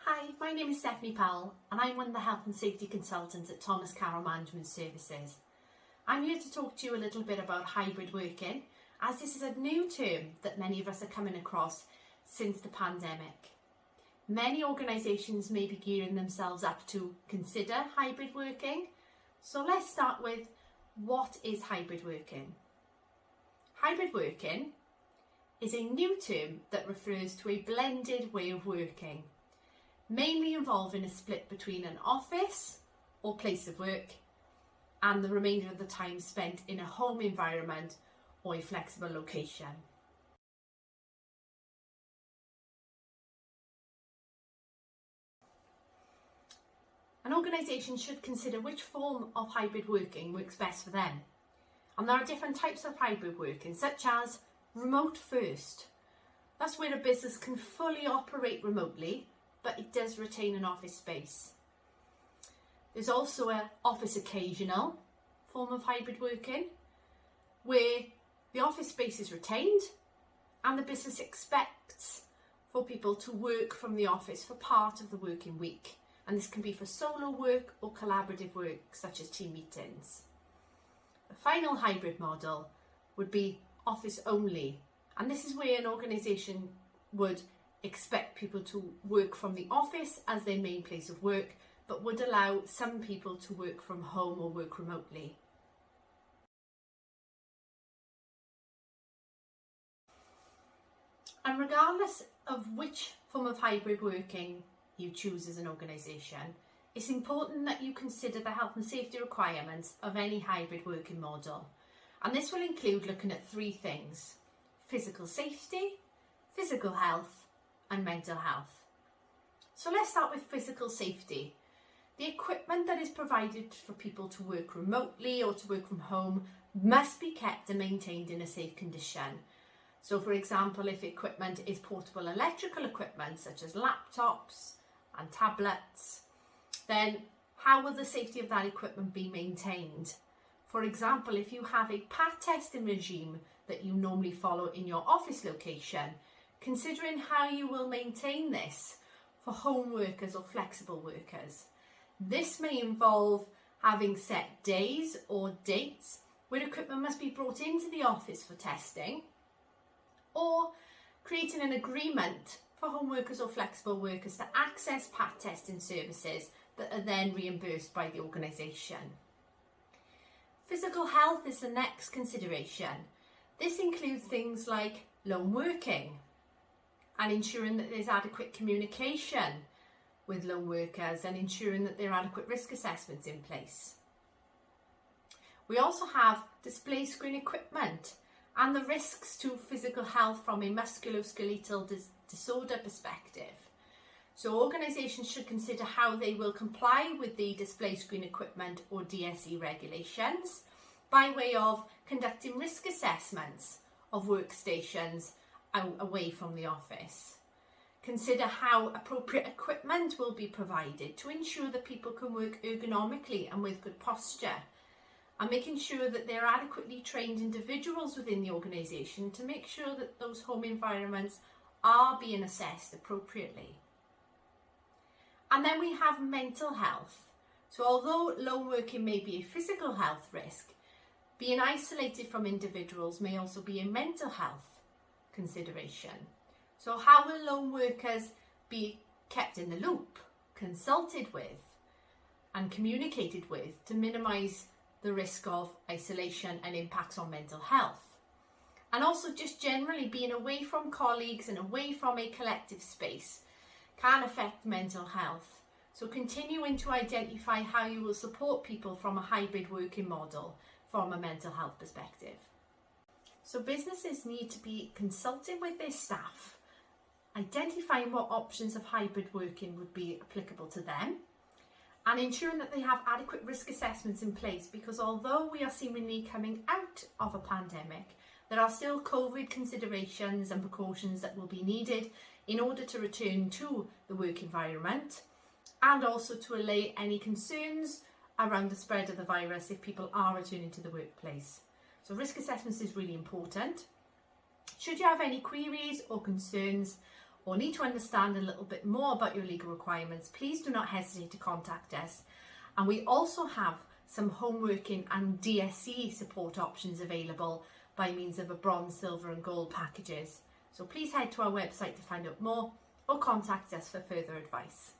Hi, my name is Stephanie Powell and I'm one of the Health and Safety Consultants at Thomas Carroll Management Services. I'm here to talk to you a little bit about hybrid working, as this is a new term that many of us are coming across since the pandemic. Many organisations may be gearing themselves up to consider hybrid working, so let's start with what is hybrid working? Hybrid working is a new term that refers to a blended way of working, mainly involving a split between an office or place of work and the remainder of the time spent in a home environment or a flexible location. An organisation should consider which form of hybrid working works best for them. And there are different types of hybrid working, such as remote first. That's where a business can fully operate remotely, but it does retain an office space. There's also an office occasional form of hybrid working, where the office space is retained and the business expects for people to work from the office for part of the working week. And this can be for solo work or collaborative work, such as team meetings. The final hybrid model would be office only, and this is where an organisation would expect people to work from the office as their main place of work, but would allow some people to work from home or work remotely. And regardless of which form of hybrid working you choose as an organisation, it's important that you consider the health and safety requirements of any hybrid working model. And this will include looking at three things: physical safety, physical health, and mental health. So let's start with physical safety. The equipment that is provided for people to work remotely or to work from home must be kept and maintained in a safe condition. So for example, if equipment is portable electrical equipment such as laptops and tablets, then how will the safety of that equipment be maintained? For example, if you have a PAT testing regime that you normally follow in your office location, considering how you will maintain this for home workers or flexible workers. This may involve having set days or dates where equipment must be brought into the office for testing, or creating an agreement for home workers or flexible workers to access PAT testing services that are then reimbursed by the organisation. Physical health is the next consideration. This includes things like lone working and ensuring that there's adequate communication with lone workers and ensuring that there are adequate risk assessments in place. We also have display screen equipment and the risks to physical health from a musculoskeletal disorder perspective. So organisations should consider how they will comply with the display screen equipment or DSE regulations by way of conducting risk assessments of workstations away from the office. Consider how appropriate equipment will be provided to ensure that people can work ergonomically and with good posture, and making sure that there are adequately trained individuals within the organisation to make sure that those home environments are being assessed appropriately. And then we have mental health. So although lone working may be a physical health risk, being isolated from individuals may also be a mental health consideration. So how will lone workers be kept in the loop, consulted with and communicated with to minimise the risk of isolation and impacts on mental health? And also just generally being away from colleagues and away from a collective space can affect mental health. So continuing to identify how you will support people from a hybrid working model from a mental health perspective. So businesses need to be consulting with their staff, identifying what options of hybrid working would be applicable to them, and ensuring that they have adequate risk assessments in place, because although we are seemingly coming out of a pandemic, there are still COVID considerations and precautions that will be needed in order to return to the work environment, and also to allay any concerns around the spread of the virus if people are returning to the workplace. So risk assessments is really important. Should you have any queries or concerns, or need to understand a little bit more about your legal requirements, please do not hesitate to contact us. And we also have some home working and DSE support options available by means of a bronze, silver and gold packages. So please head to our website to find out more or contact us for further advice.